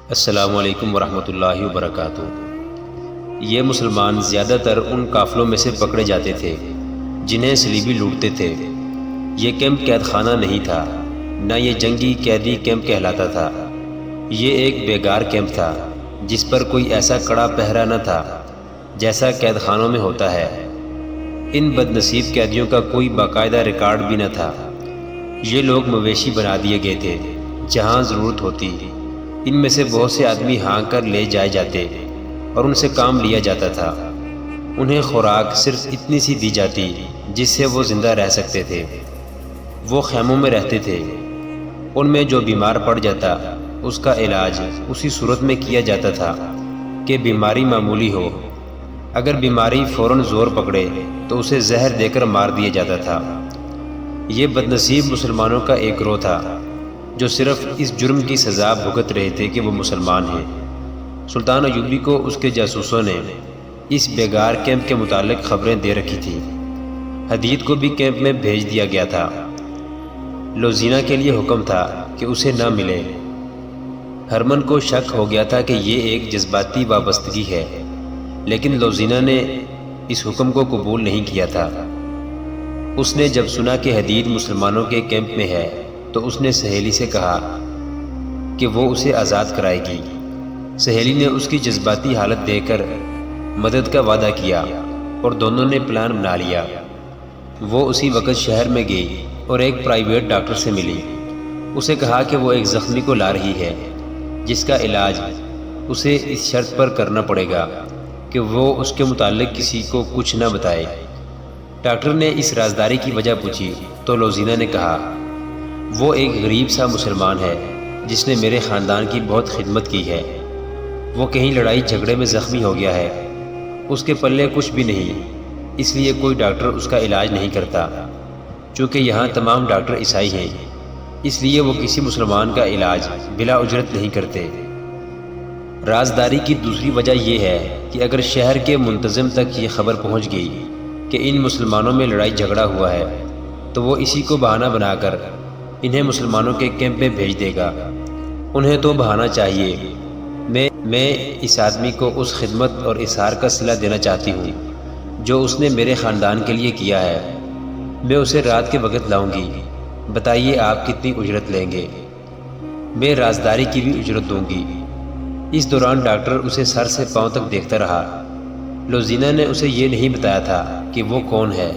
السلام علیکم ورحمۃ اللہ وبرکاتہ۔ یہ مسلمان زیادہ تر ان قافلوں میں سے پکڑے جاتے تھے جنہیں صلیبی لوٹتے تھے۔ یہ کیمپ قید خانہ نہیں تھا، نہ یہ جنگی قیدی کیمپ کہلاتا تھا۔ یہ ایک بیگار کیمپ تھا جس پر کوئی ایسا کڑا پہرا نہ تھا جیسا قید خانوں میں ہوتا ہے۔ ان بد نصیب قیدیوں کا کوئی باقاعدہ ریکارڈ بھی نہ تھا۔ یہ لوگ مویشی بنا دیے گئے تھے۔ جہاں ضرورت ہوتی ان میں سے بہت سے آدمی ہانک کر لے جائے جاتے اور ان سے کام لیا جاتا تھا۔ انہیں خوراک صرف اتنی سی دی جاتی جس سے وہ زندہ رہ سکتے تھے۔ وہ خیموں میں رہتے تھے۔ ان میں جو بیمار پڑ جاتا اس کا علاج اسی صورت میں کیا جاتا تھا کہ بیماری معمولی ہو۔ اگر بیماری فوراً زور پکڑے تو اسے زہر دے کر مار دیا جاتا تھا۔ یہ بد نصیب مسلمانوں کا ایک گروہ تھا جو صرف اس جرم کی سزا بھگت رہے تھے کہ وہ مسلمان ہیں۔ سلطان ایوبی کو اس کے جاسوسوں نے اس بیگار کیمپ کے متعلق خبریں دے رکھی تھیں۔ حدید کو بھی کیمپ میں بھیج دیا گیا تھا۔ لوزینہ کے لیے حکم تھا کہ اسے نہ ملے۔ ہرمن کو شک ہو گیا تھا کہ یہ ایک جذباتی وابستگی ہے، لیکن لوزینہ نے اس حکم کو قبول نہیں کیا تھا۔ اس نے جب سنا کہ حدید مسلمانوں کے کیمپ میں ہے تو اس نے سہیلی سے کہا کہ وہ اسے آزاد کرائے گی۔ سہیلی نے اس کی جذباتی حالت دیکھ کر مدد کا وعدہ کیا اور دونوں نے پلان بنا لیا۔ وہ اسی وقت شہر میں گئی اور ایک پرائیویٹ ڈاکٹر سے ملی۔ اسے کہا کہ وہ ایک زخمی کو لا رہی ہے جس کا علاج اسے اس شرط پر کرنا پڑے گا کہ وہ اس کے متعلق کسی کو کچھ نہ بتائے۔ ڈاکٹر نے اس رازداری کی وجہ پوچھی تو لوزینہ نے کہا، وہ ایک غریب سا مسلمان ہے جس نے میرے خاندان کی بہت خدمت کی ہے۔ وہ کہیں لڑائی جھگڑے میں زخمی ہو گیا ہے۔ اس کے پلے کچھ بھی نہیں، اس لیے کوئی ڈاکٹر اس کا علاج نہیں کرتا۔ چونکہ یہاں تمام ڈاکٹر عیسائی ہیں، اس لیے وہ کسی مسلمان کا علاج بلا اجرت نہیں کرتے۔ رازداری کی دوسری وجہ یہ ہے کہ اگر شہر کے منتظم تک یہ خبر پہنچ گئی کہ ان مسلمانوں میں لڑائی جھگڑا ہوا ہے تو وہ اسی کو بہانہ بنا کر انہیں مسلمانوں کے کیمپ میں بھیج دے گا۔ انہیں تو بہانا چاہیے۔ میں اس آدمی کو اس خدمت اور اثار کا صلہ دینا چاہتی ہوں جو اس نے میرے خاندان کے لیے کیا ہے۔ میں اسے رات کے وقت لاؤں گی۔ بتائیے آپ کتنی اجرت لیں گے؟ میں رازداری کی بھی اجرت دوں گی۔ اس دوران ڈاکٹر اسے سر سے پاؤں تک دیکھتا رہا۔ لوزینہ نے اسے یہ نہیں بتایا تھا کہ وہ کون ہے،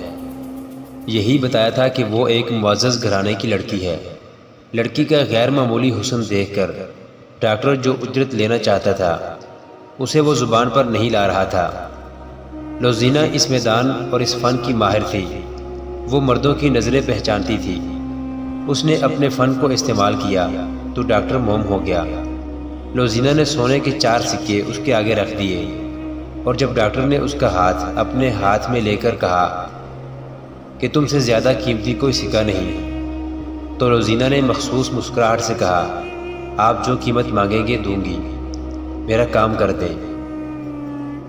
یہی بتایا تھا کہ وہ ایک معزز گھرانے کی لڑکی ہے۔ لڑکی کا غیر معمولی حسن دیکھ کر ڈاکٹر جو اجرت لینا چاہتا تھا اسے وہ زبان پر نہیں لا رہا تھا۔ لوزینہ اس میدان اور اس فن کی ماہر تھی۔ وہ مردوں کی نظریں پہچانتی تھی۔ اس نے اپنے فن کو استعمال کیا تو ڈاکٹر موم ہو گیا۔ لوزینہ نے سونے کے 4 سکے اس کے آگے رکھ دیے اور جب ڈاکٹر نے اس کا ہاتھ اپنے ہاتھ میں لے کر کہا کہ تم سے زیادہ قیمتی کوئی سکہ نہیں، تو لوزینہ نے مخصوص مسکراہٹ سے کہا، آپ جو قیمت مانگیں گے دوں گی، میرا کام کر دیں۔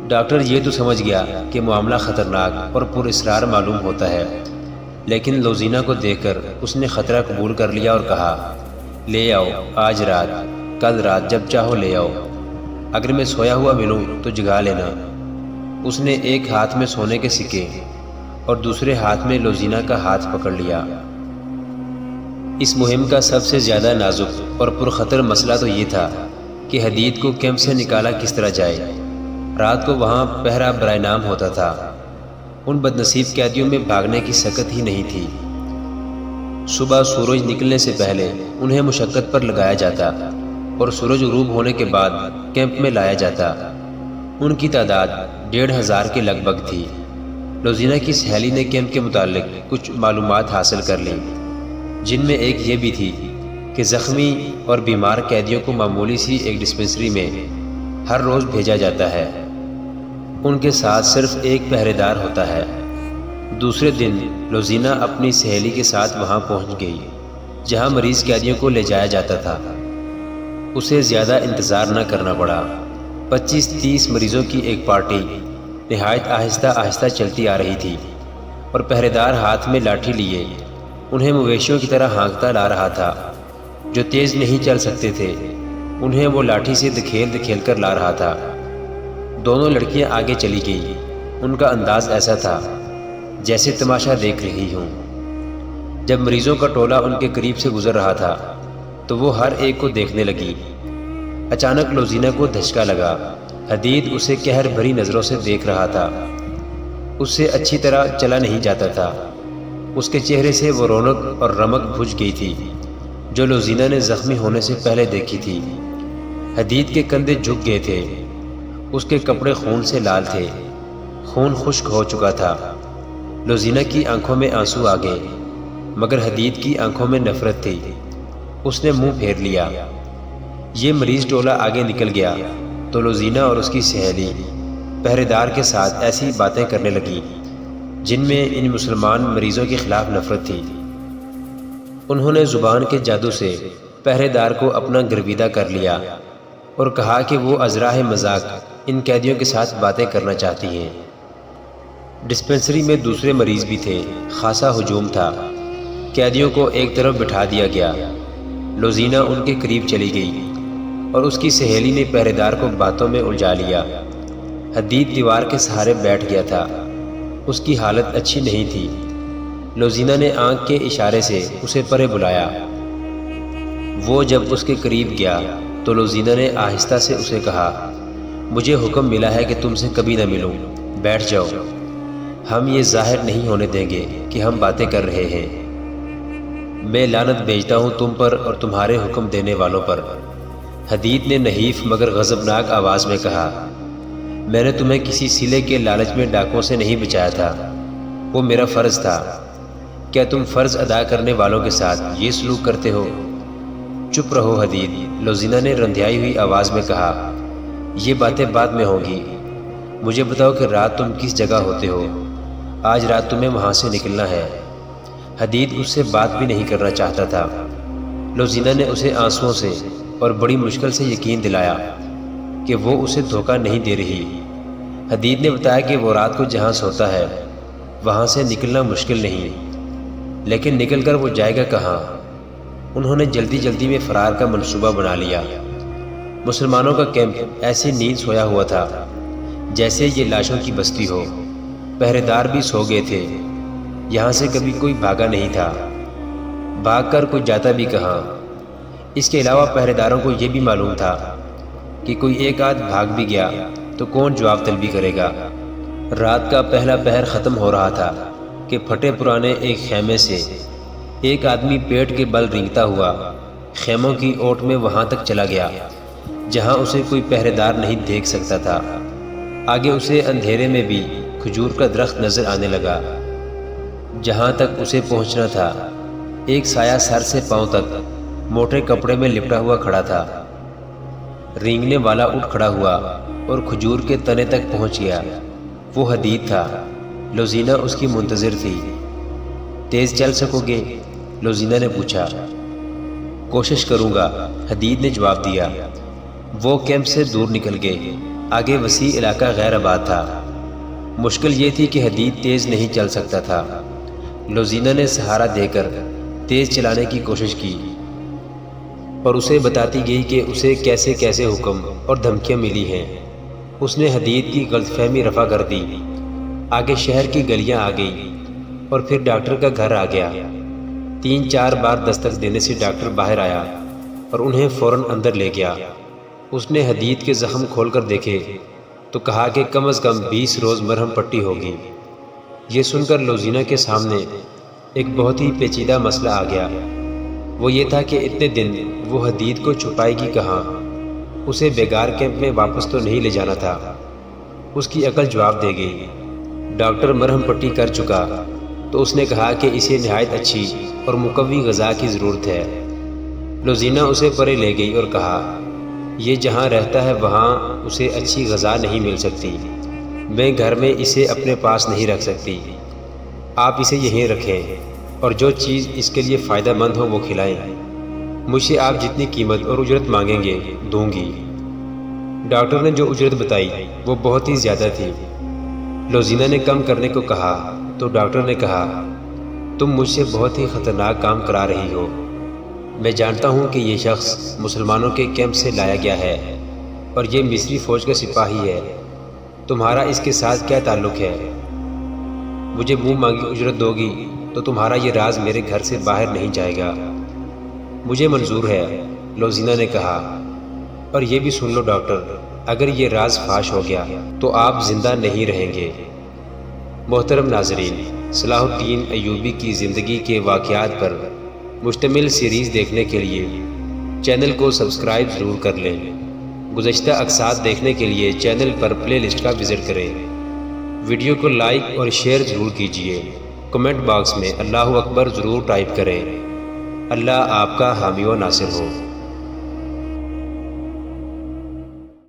ڈاکٹر یہ تو سمجھ گیا کہ معاملہ خطرناک اور پر اسرار معلوم ہوتا ہے، لیکن لوزینہ کو دیکھ کر اس نے خطرہ قبول کر لیا اور کہا، لے آؤ، آج رات، کل رات، جب چاہو لے آؤ۔ اگر میں سویا ہوا ملوں تو جگا لینا۔ اس نے ایک ہاتھ میں سونے کے سکے اور دوسرے ہاتھ میں لوزینہ کا ہاتھ پکڑ لیا۔ اس مہم کا سب سے زیادہ نازک اور پرخطر مسئلہ تو یہ تھا کہ حدید کو کیمپ سے نکالا کس طرح جائے۔ رات کو وہاں پہرا برائے نام ہوتا تھا۔ ان بد نصیب قیدیوں میں بھاگنے کی سکت ہی نہیں تھی۔ صبح سورج نکلنے سے پہلے انہیں مشقت پر لگایا جاتا اور سورج غروب ہونے کے بعد کیمپ میں لایا جاتا۔ ان کی تعداد 1500 کے لگ بھگ تھی۔ لوزینہ کی سہیلی نے کیمپ کے متعلق کچھ معلومات حاصل کر لیں، جن میں ایک یہ بھی تھی کہ زخمی اور بیمار قیدیوں کو معمولی سی ایک ڈسپنسری میں ہر روز بھیجا جاتا ہے۔ ان کے ساتھ صرف ایک پہرے دار ہوتا ہے۔ دوسرے دن لوزینہ اپنی سہیلی کے ساتھ وہاں پہنچ گئی جہاں مریض قیدیوں کو لے جایا جاتا تھا۔ اسے زیادہ انتظار نہ کرنا پڑا۔ 25-30 مریضوں کی ایک پارٹی نہایت آہستہ آہستہ چلتی آ رہی تھی اور پہرے دار ہاتھ میں لاٹھی لیے انہیں مویشیوں کی طرح ہانکتا لا رہا تھا۔ جو تیز نہیں چل سکتے تھے انہیں وہ لاٹھی سے دھکیل کر لا رہا تھا۔ دونوں لڑکیاں آگے چلی گئیں۔ ان کا انداز ایسا تھا جیسے تماشا دیکھ رہی ہوں۔ جب مریضوں کا ٹولہ ان کے قریب سے گزر رہا تھا تو وہ ہر ایک کو دیکھنے لگی۔ اچانک لوزینہ کو دھچکا لگا۔ حدید اسے قہر بھری نظروں سے دیکھ رہا تھا۔ اس سے اچھی طرح چلا نہیں جاتا تھا۔ اس کے چہرے سے وہ رونق اور رمق بجھ گئی تھی جو لوزینہ نے زخمی ہونے سے پہلے دیکھی تھی۔ حدید کے کندھے جھک گئے تھے۔ اس کے کپڑے خون سے لال تھے۔ خون خشک ہو چکا تھا۔ لوزینہ کی آنکھوں میں آنسو آ گئے، مگر حدید کی آنکھوں میں نفرت تھی۔ اس نے منہ پھیر لیا۔ یہ مریض ٹولہ آگے نکل گیا تو لوزینہ اور اس کی سہیلی پہرے دار کے ساتھ ایسی باتیں کرنے لگیں جن میں ان مسلمان مریضوں کے خلاف نفرت تھی۔ انہوں نے زبان کے جادو سے پہرے دار کو اپنا گرویدہ کر لیا اور کہا کہ وہ ازراہ مذاق ان قیدیوں کے ساتھ باتیں کرنا چاہتی ہیں۔ ڈسپنسری میں دوسرے مریض بھی تھے۔ خاصا ہجوم تھا۔ قیدیوں کو ایک طرف بٹھا دیا گیا۔ لوزینہ ان کے قریب چلی گئی اور اس کی سہیلی نے پہرے دار کو باتوں میں الجھا لیا۔ حدید دیوار کے سہارے بیٹھ گیا تھا۔ اس کی حالت اچھی نہیں تھی۔ لوزینہ نے آنکھ کے اشارے سے اسے پرے بلایا۔ وہ جب اس کے قریب گیا تو لوزینہ نے آہستہ سے اسے کہا، مجھے حکم ملا ہے کہ تم سے کبھی نہ ملوں، بیٹھ جاؤ۔ ہم یہ ظاہر نہیں ہونے دیں گے کہ ہم باتیں کر رہے ہیں۔ میں لعنت بھیجتا ہوں تم پر اور تمہارے حکم دینے والوں پر۔ حدید نے نحیف مگر غضبناک آواز میں کہا، میں نے تمہیں کسی صلے کے لالچ میں ڈاکوں سے نہیں بچایا تھا، وہ میرا فرض تھا۔ کیا تم فرض ادا کرنے والوں کے ساتھ یہ سلوک کرتے ہو؟ چپ رہو حدید، لوزینہ نے رندھیائی ہوئی آواز میں کہا، یہ باتیں بعد میں ہوں گی۔ مجھے بتاؤ کہ رات تم کس جگہ ہوتے ہو؟ آج رات تمہیں وہاں سے نکلنا ہے۔ حدید اس سے بات بھی نہیں کرنا چاہتا تھا۔ لوزینہ نے اسے آنسوؤں سے اور بڑی مشکل سے یقین دلایا کہ وہ اسے دھوکہ نہیں دے رہی۔ حدید نے بتایا کہ وہ رات کو جہاں سوتا ہے وہاں سے نکلنا مشکل نہیں، لیکن نکل کر وہ جائے گا کہاں؟ انہوں نے جلدی میں فرار کا منصوبہ بنا لیا۔ مسلمانوں کا کیمپ ایسی نیند سویا ہوا تھا جیسے یہ لاشوں کی بستی ہو۔ پہرے دار بھی سو گئے تھے۔ یہاں سے کبھی کوئی بھاگا نہیں تھا۔ بھاگ کر کوئی جاتا بھی کہاں؟ اس کے علاوہ پہرے داروں کو یہ بھی معلوم تھا کہ کوئی ایک آدھ بھاگ بھی گیا تو کون جواب طلبی کرے گا۔ رات کا پہلا پہر ختم ہو رہا تھا کہ پھٹے پرانے ایک خیمے سے ایک آدمی پیٹ کے بل رینگتا ہوا خیموں کی اوٹ میں وہاں تک چلا گیا جہاں اسے کوئی پہرے دار نہیں دیکھ سکتا تھا۔ آگے اسے اندھیرے میں بھی کھجور کا درخت نظر آنے لگا۔ جہاں تک اسے پہنچنا تھا ایک سایہ سر سے پاؤں تک موٹے کپڑے میں لپٹا ہوا کھڑا تھا۔ رینگنے والا اٹھ کھڑا ہوا اور کھجور کے تنے تک پہنچ گیا۔ وہ حدید تھا۔ لوزینہ اس کی منتظر تھی۔ تیز چل سکو گے؟ لوزینہ نے پوچھا۔ کوشش کروں گا، حدید نے جواب دیا۔ وہ کیمپ سے دور نکل گئے۔ آگے وسیع علاقہ غیر آباد تھا۔ مشکل یہ تھی کہ حدید تیز نہیں چل سکتا تھا۔ لوزینہ نے سہارا دے کر تیز چلانے کی کوشش کی اور اسے بتاتی گئی کہ اسے کیسے کیسے حکم اور دھمکیاں ملی ہیں۔ اس نے حدید کی غلط فہمی رفع کر دی۔ آگے شہر کی گلیاں آ گئی اور پھر ڈاکٹر کا گھر آ گیا۔ 3-4 بار دستک دینے سے ڈاکٹر باہر آیا اور انہیں فوراً اندر لے گیا۔ اس نے حدید کے زخم کھول کر دیکھے تو کہا کہ کم از کم 20 روز مرہم پٹی ہوگی۔ یہ سن کر لوزینہ کے سامنے ایک بہت ہی پیچیدہ مسئلہ آ گیا۔ وہ یہ تھا کہ اتنے دن وہ حدید کو چھپائے گی کہاں؟ اسے بیگار کیمپ میں واپس تو نہیں لے جانا تھا۔ اس کی عقل جواب دے گئی۔ ڈاکٹر مرہم پٹی کر چکا تو اس نے کہا کہ اسے نہایت اچھی اور مقوی غذا کی ضرورت ہے۔ لوزینہ اسے پرے لے گئی اور کہا، یہ جہاں رہتا ہے وہاں اسے اچھی غذا نہیں مل سکتی۔ میں گھر میں اسے اپنے پاس نہیں رکھ سکتی۔ آپ اسے یہیں رکھیں اور جو چیز اس کے لیے فائدہ مند ہو وہ کھلائیں۔ مجھ سے آپ جتنی قیمت اور اجرت مانگیں گے دوں گی۔ ڈاکٹر نے جو اجرت بتائی وہ بہت ہی زیادہ تھی۔ لوزینہ نے کم کرنے کو کہا تو ڈاکٹر نے کہا، تم مجھ سے بہت ہی خطرناک کام کرا رہی ہو۔ میں جانتا ہوں کہ یہ شخص مسلمانوں کے کیمپ سے لایا گیا ہے اور یہ مصری فوج کا سپاہی ہے۔ تمہارا اس کے ساتھ کیا تعلق ہے؟ مجھے منہ مانگی اجرت دو گی تو تمہارا یہ راز میرے گھر سے باہر نہیں جائے گا۔ مجھے منظور ہے، لوزینہ نے کہا، اور یہ بھی سن لو ڈاکٹر، اگر یہ راز فاش ہو گیا تو آپ زندہ نہیں رہیں گے۔ محترم ناظرین، صلاح الدین ایوبی کی زندگی کے واقعات پر مشتمل سیریز دیکھنے کے لیے چینل کو سبسکرائب ضرور کر لیں۔ گزشتہ اقساط دیکھنے کے لیے چینل پر پلے لسٹ کا وزٹ کریں۔ ویڈیو کو لائک اور شیئر ضرور کیجیے۔ کمنٹ باکس میں اللہ اکبر ضرور ٹائپ کریں۔ اللہ آپ کا حامی و ناصر ہو۔